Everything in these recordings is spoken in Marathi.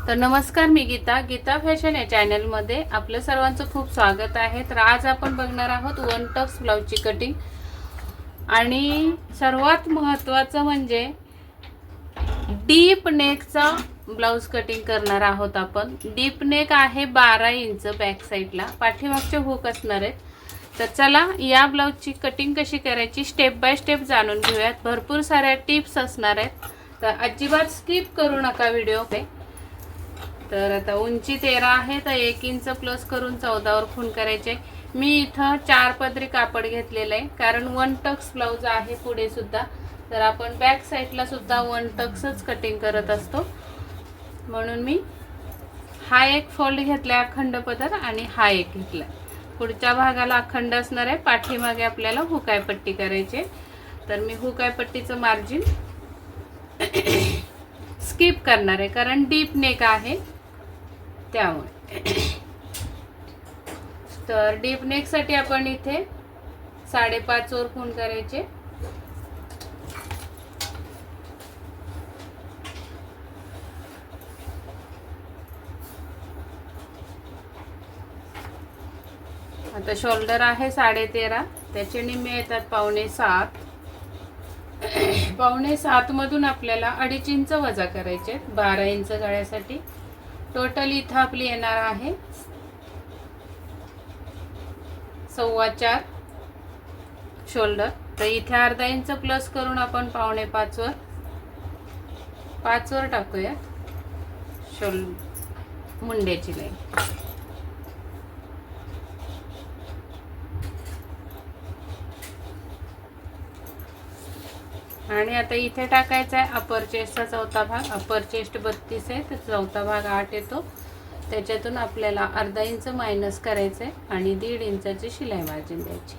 तर नमस्कार, मी गीता फॅशन या चॅनलमध्ये आपलं सर्वांचं खूप स्वागत आहे। तर आज आपण बघणार आहोत वन टक्स ब्लाउजची कटिंग आणि सर्वात महत्त्वाचं म्हणजे डीप नेकचा ब्लाउज कटिंग करणार आहोत आपण। डीप नेक आहे 12 इंच बॅक साईडला, पाठीमागचे हुक असणार आहेत। तर चला या ब्लाउजची कटिंग कशी करायची स्टेप बाय स्टेप जाणून घेऊयात। भरपूर साऱ्या टिप्स असणार आहेत, तर अजिबात स्किप करू नका व्हिडिओ पे। तर आता उंची 13 आहे, तर 1 इंच प्लस करून 14 वर खूण करायचे। मी इथं 4 पदरी कापड घेतलेलं आहे, कारण वन टक्स ब्लाउज आहे पुढे सुद्धा। तर आपण बॅक साईडला सुद्धा वन टक्सच कटिंग करत असतो, म्हणून मी हा एक फोल्ड घेतला अखंड पदर आणि हा एक घेतला। पुढच्या भागाला अखंड असणार आहे, पाठीमागे आपल्याला हुकाय पट्टी करायची। तर मी हुकाय पट्टीचं मार्जिन स्किप करणार आहे, कारण डीप नेक आहे त्यामुळे। तर डीप नेक साठी आपण इथे 5.5 वर खूण करायचे। आता शोल्डर आहे 13.5, त्याचे निम्मे येतात 6.25। 6.25 मधून आपल्याला 2.5 इंच वजा करायचे 12 इंच गळ्यासाठी। टोटल इथं आपली येणार आहे 4.25 शोल्डर। तर इथे अर्धा इंच प्लस करून आपण 4.25 वर 5 वर टाकूया मुंड्याची लाईन। आणि आता इथे टाकायचा आहे अपर चेस्टचा चौथा भाग। अपर चेस्ट 32 आहे, तर चौथा भाग 8 येतो। त्याच्यातून आपल्याला अर्धा इंच मायनस करायचं आहे आणि 1.5 इंचाची शिलाई मार्जिन द्यायची।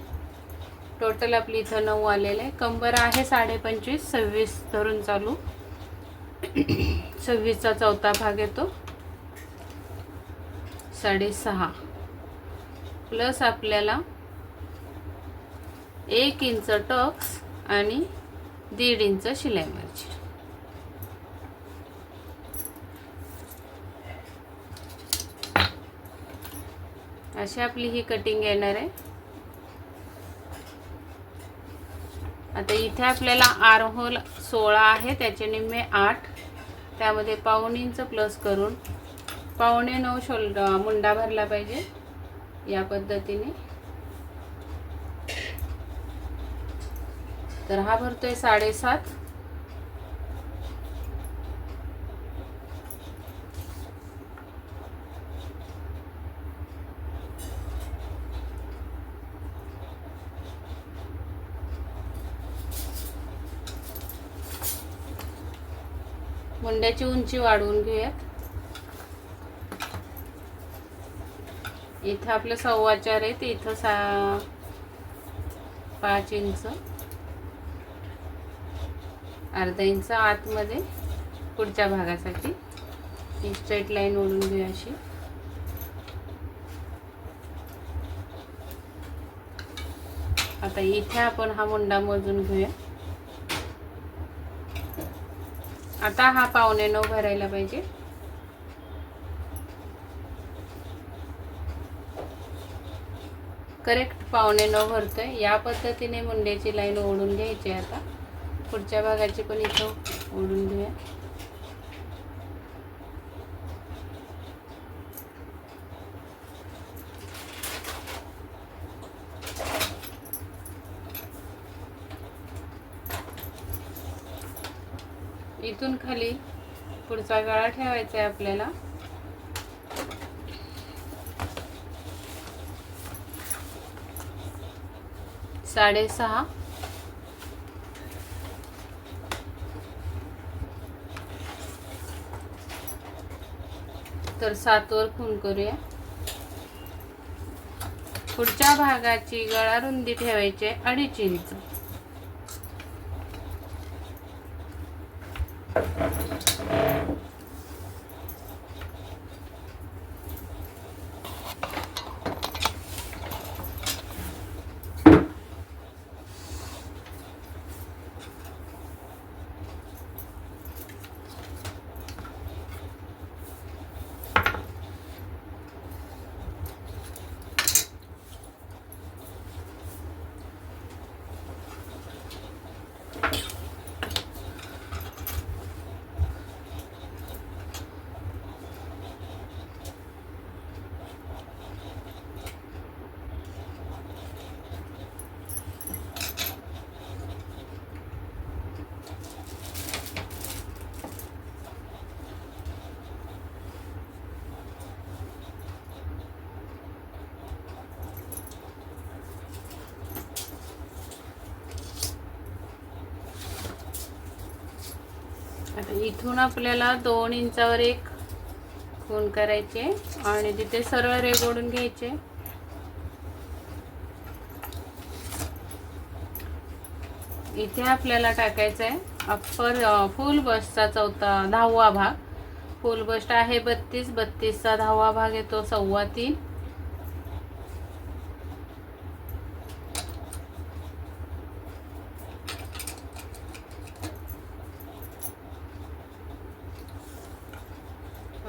टोटल आपली इथं 9 आलेलं आहे। कंबर आहे 25.5, 26 धरून चालू। 26चा चौथा भाग येतो 6.5 प्लस आपल्याला 1 इंच टक्स आणि 1.5 इंच शिलाई मार्जिन। अशी आपली ही कटिंग येणार आहे। आता इथे आपल्याला आर्म होल 16 आहे, त्याचे निम्मे 8, त्यामध्ये 1.25 इंच प्लस करून 8.25 शोल्डर मुंडा भरला पाहिजे या पद्धतीने। तर हा भरतोय 7.5। मुंड्याची उंची वाढवून घेऊयात। इथं आपलं 4.25 आहे, ते इथं 5 इंच, अर्धा इंच आतमध्ये पुढच्या भागासाठी ही स्ट्रेट लाईन ओढून घेऊया अशी। आता इथे आपण हा मुंडा मोजून घेऊया। आता हा 8.25 भरायला पाहिजे। करेक्ट 8.25 भरतोय। या पद्धतीने मुंड्याची लाईन ओढून घ्यायची। आता पुढच्या भागाची पण इथं ओढून घेऊया। इथून खाली पुढचा गळा ठेवायचा आहे आपल्याला। साडेसहा तर 7 वर खूण करूया। पुढच्या भागाची गळा रुंदी ठेवायची 2.5 इंच। आता इथून आपल्याला 2 इंचावर एक खूण करायचे आणि तिथे सरळ रेघोडून घ्यायचे. इथे आपल्याला टाकायचं आहे अप्पर फुल बस्टचा 10वा भाग. फुल बस्ट आहे 32, 32चा 10वा भाग येतो 3.25.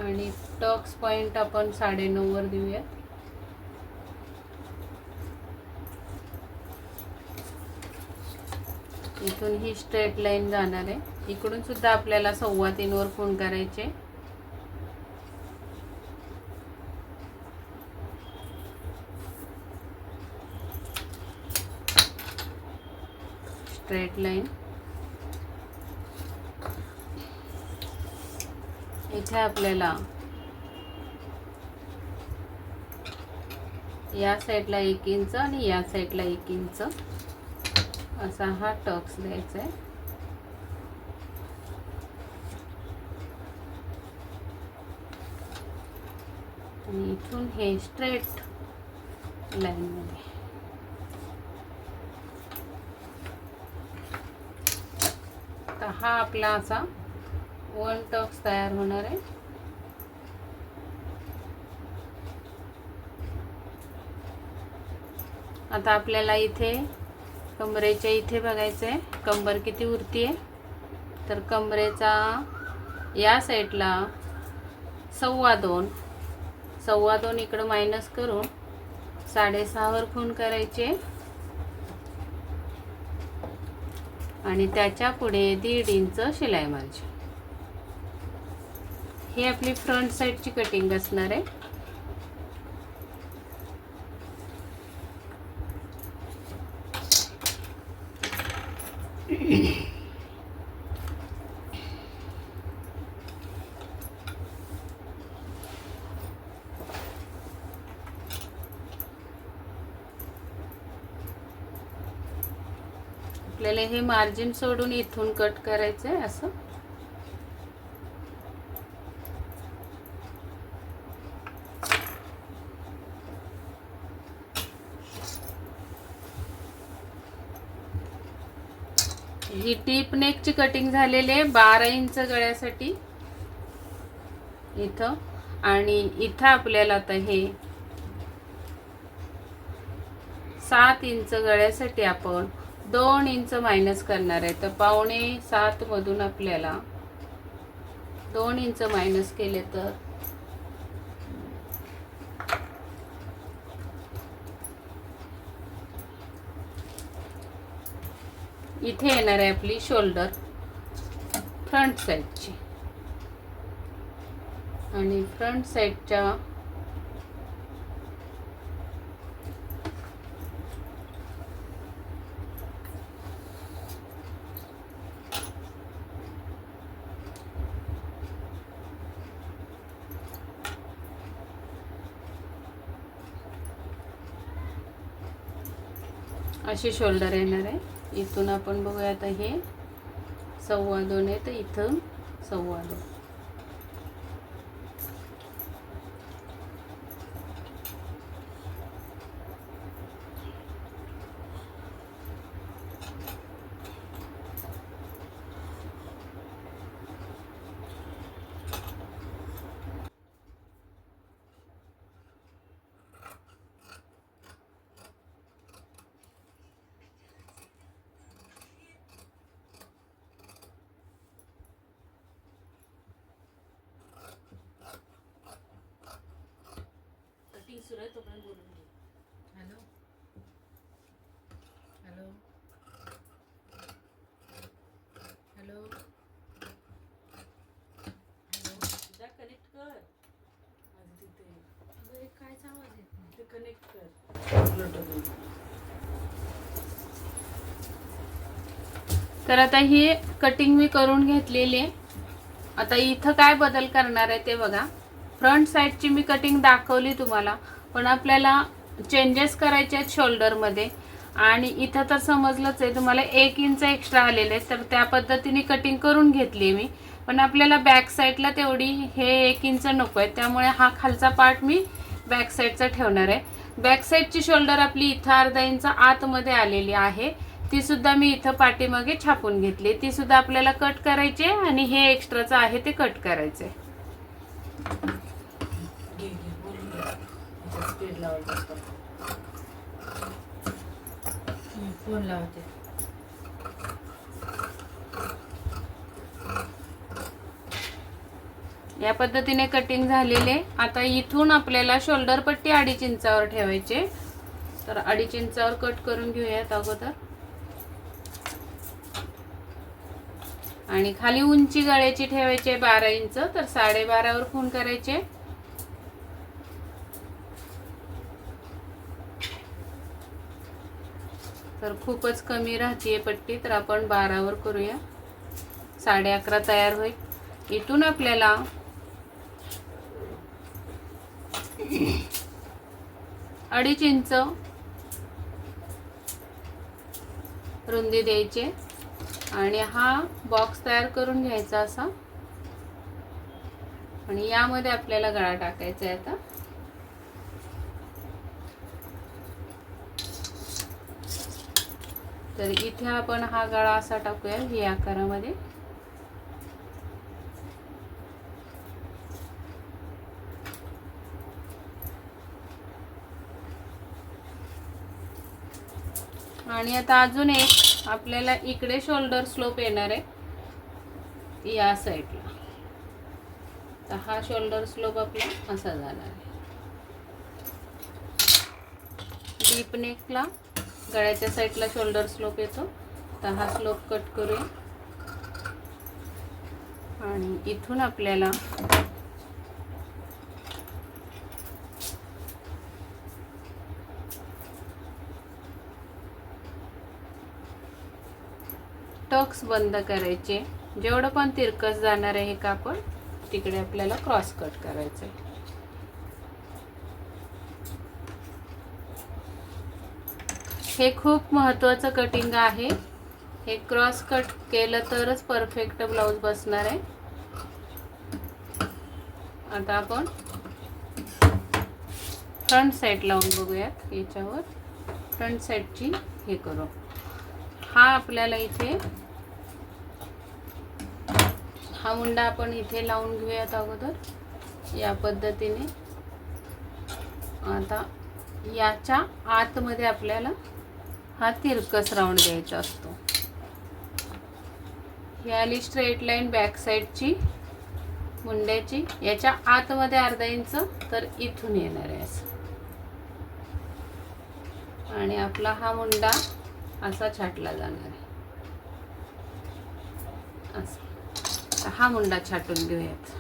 आणि टक्स पॉइंट आपण 9.5 वर देऊया. इथून ही स्ट्रेट लाईन जाणार आहे. इकडून सुद्धा आपल्याला 3.25 वर खूण करायचे. स्ट्रेट लाईन इथे आपल्याला या साईडला 1 इंच आणि या साईडला 1 इंच असा हा टक्स द्यायचा आहे. आणि इथून हे स्ट्रेट लाईन मध्ये तर हा आपला असा 1 टक्स तयार होणार आहे. आता आपल्याला इथे कमरेच्या इथे बघायचं आहे कंबर किती उरती आहे. तर कमरेचा या साईडला 2.25 इकडं मायनस करून 6.5 वर खूण करायचे आणि त्याच्या पुढे 1.5 इंच शिलाई मारायची. ही आपली फ्रंट साईडची कटिंग असणार आहे. आपल्याला हे मार्जिन सोडून इथून कट करायचं आहे असं. ही डीप नेकची कटिंग झालेली आहे 12 इंच गळ्यासाठी इथं. आणि इथं आपल्याला आता हे 7 इंच गळ्यासाठी आपण 2 इंच मायनस करणार आहे. तर 6.25 मधून आपल्याला 2 इंच मायनस केले तर इथे येणार आहे आपली शोल्डर फ्रंट साईडची. आणि फ्रंट साईडच्या अशी शोल्डर येणार आहे. इथून आपण बघूया आता हे 2.25 आहे तर इथून 2.25. हॅलो हॅलो हॅलो हॅलो जा कनेक्ट कर. तिथे कायचा आवाज येत नाही. ते कनेक्ट कर. तर आता ही कटिंग मी करून घेतलेली आहे. आता इथं काय बदल करणार आहे ते बघा. फ्रंट साईडची मी कटिंग दाखवली तुम्हाला, पण आपल्याला चेंजेस करायचे आहेत शोल्डरमध्ये. आणि इथं तर समजलंच आहे तुम्हाला 1 इंच एक्स्ट्रा आलेले आहे, तर त्या पद्धतीने कटिंग करून घेतली मी. पण आपल्याला बॅक साईडला तेवढी हे 1 इंच नको आहे, त्यामुळे हा खालचा पार्ट मी बॅक साईडचा ठेवणार आहे। बॅक साईडची शोल्डर आपली इथं अर्धा इंच आतमध्ये आलेली आहे, ती सुद्धा मी इथं पाठीमागे छापून घेतली, ती सुद्धा आपल्याला कट करायची आहे आणि हे एक्स्ट्राचं आहे ते कट करायचं आहे। स्पीड लावायचं फोन लावते। या पद्धतीने कटिंग झालेले। आता इथून आपल्याला शोल्डर पट्टी 2.5 इंचावर ठेवायचे, तर 2.5 इंचावर कट करून घेऊयात अगोदर। आणि खाली उंची गळ्याची ठेवायची 12 इंच, तर 12.5 वर फोन करायचे। तर खूपच कमी राहतीये पट्टी, तर आपण 12 वर करूया, 11.5 तयार होईल। इथून आपल्याला 2.5 इंच रुंदी द्यायची आणि हा बॉक्स तयार करून घ्यायचा असा, आणि यामध्ये आपल्याला गळा टाकायचा आहे। आता तर इथे आपण हा गळा असा टाकूया व्ही आकारामध्ये। आणि आता अजून एक आपल्याला इकडे शोल्डर स्लोप येणार आहे या साईडला, तर हा शोल्डर स्लोप आपला असा जाणार आहे। डीप नेकला गळ्याच्या साईडला शोल्डर स्लोप येतो, तर हा स्लोप कट करूया आणि इथून आपल्याला टक्स बंद करायचे। जेवढं पण तिरकस जाणार आहे हे कापड तिकडे आपल्याला क्रॉस कट करायचं आहे। हे खूप महत्त्वाचं कटिंग आहे, हे क्रॉस कट केलं तरच परफेक्ट ब्लाउज बसणार आहे। आता आपण फ्रंट साइड लावून बघूयात, याच्यावर फ्रंट साइडची हे करू। हा आपल्याला इथे हा मुंडा आपण इथे लावून घेऊयात अगोदर या पद्धतीने। आता याच्या आतमध्ये आपल्याला हा तिरकस राऊंड द्यायचा असतो। ही आली स्ट्रेट लाईन बॅक साईडची मुंड्याची, याच्या आतमध्ये अर्धा इंच तर इथून येणार आहे असं, आणि आपला हा मुंडा असा छाटला जाणार आहे असं। हा मुंडा छाटून घेऊयात।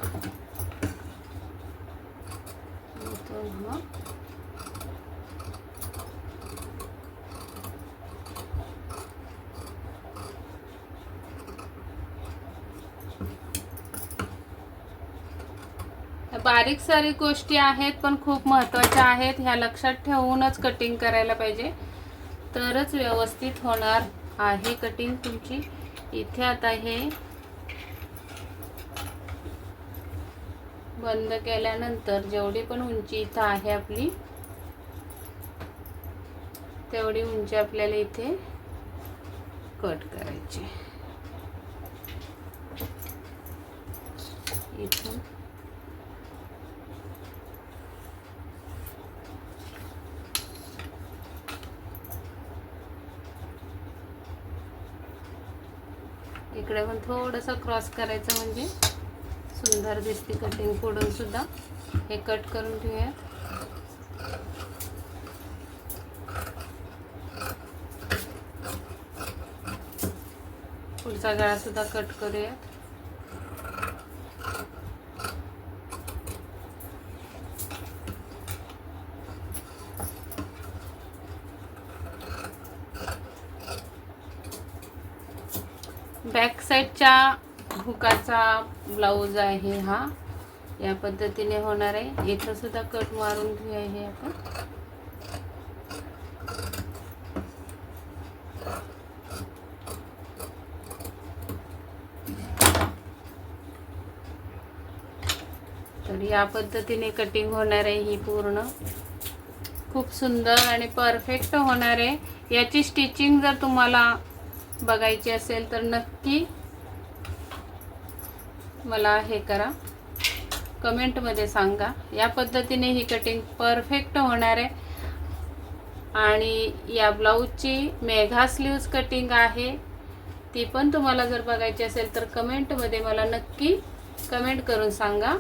बारीक सारीक गोष्टी आहेत पण खूप महत्त्वाच्या आहेत, ह्या लक्षात ठेवूनच कटिंग करायला पाहिजे, तरच व्यवस्थित होणार आहे कटिंग तुमची। इथे आता हे बंद केल्यानंतर जेवढी पण उंची इथं आहे आपली, तेवढी उंची आपल्याला इथे कट करायची। इथून इकडे पण थोडंसं क्रॉस करायचं म्हणजे सुंदर दिसते कटिंग। पुढून सुद्धा हे कट करून घेऊया। पुढचा गळा सुद्धा कट करूया। बॅक साईडच्या हुकाचा ब्लाऊज आहे हा, या पद्धतीने होणार आहे। इथं सुद्धा कट मारून घेऊया हे आपण। या पद्धतीने कटिंग होणार आहे ही पूर्ण. खूप सुंदर आणि परफेक्ट होणार आहे. याची स्टिचिंग जर तुम्हाला बघायची असेल तर नक्की मला हे करा, कमेंटमध्ये सांगा. या पद्धतीने ही कटिंग परफेक्ट होणार आहे. आणि या ब्लाऊजची मेघा स्लीव्ज कटिंग आहे, ती पण तुम्हाला जर बघायची असेल तर कमेंटमध्ये मला नक्की कमेंट करून सांगा.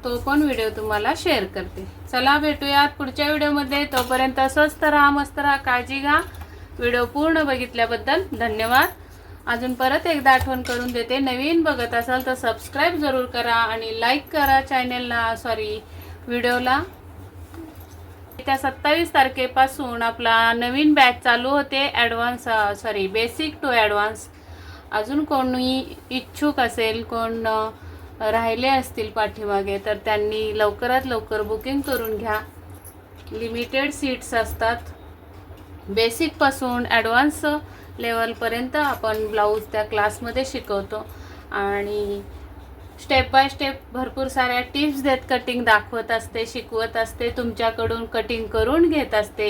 तो पण व्हिडिओ तुम्हाला शेअर करते. चला भेटूयात पुढच्या व्हिडिओमध्ये. तोपर्यंत स्वस्त राहा, मस्त राहा, काळजी घ्या. व्हिडिओ पूर्ण बघितल्याबद्दल धन्यवाद. अजून परत एकदा आठवण करून देते, नवीन बघत असाल तर सबस्क्राईब जरूर करा आणि लाईक करा चॅनलला, व्हिडिओला. त्या 27 तारखेपासून आपला नवीन बॅच चालू होते, बेसिक टू ॲडव्हान्स. अजून कोणी इच्छुक असेल, कोण राहिले असतील पाठीमागे, तर त्यांनी लवकरात लवकर बुकिंग करून घ्या. लिमिटेड सीट्स असतात. बेसिकपासून ॲडव्हान्स लेवलपर्यंत आपण ब्लाऊज त्या क्लासमध्ये शिकवतो आणि स्टेप बाय स्टेप भरपूर साऱ्या टिप्स देत कटिंग दाखवत असते, शिकवत असते, तुमच्याकडून कटिंग करून घेत असते.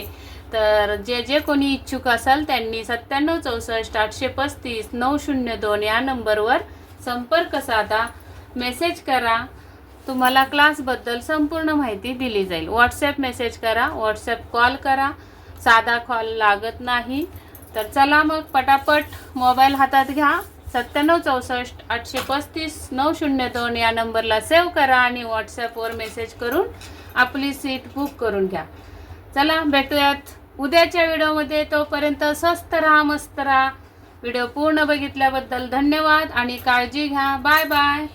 तर जे कोणी इच्छुक असाल त्यांनी 9764 835 902 या नंबरवर संपर्क साधा, मेसेज करा. तुम्हाला क्लासबद्दल संपूर्ण माहिती दिली जाईल. व्हॉट्सॲप मेसेज करा, व्हॉट्सॲप कॉल करा, साधा कॉल लागत नाही. तर चला मग पटापट मोबाईल हातात घ्या, 9764 835 902 या नंबरला सेव्ह करा आणि व्हॉट्सॲपवर मेसेज करून आपली सीट बुक करून घ्या. चला भेटूयात उद्याच्या व्हिडिओमध्ये. तोपर्यंत स्वस्त राहा, मस्त राहा. व्हिडिओ पूर्ण बघितल्याबद्दल धन्यवाद आणि काळजी घ्या. Bye bye.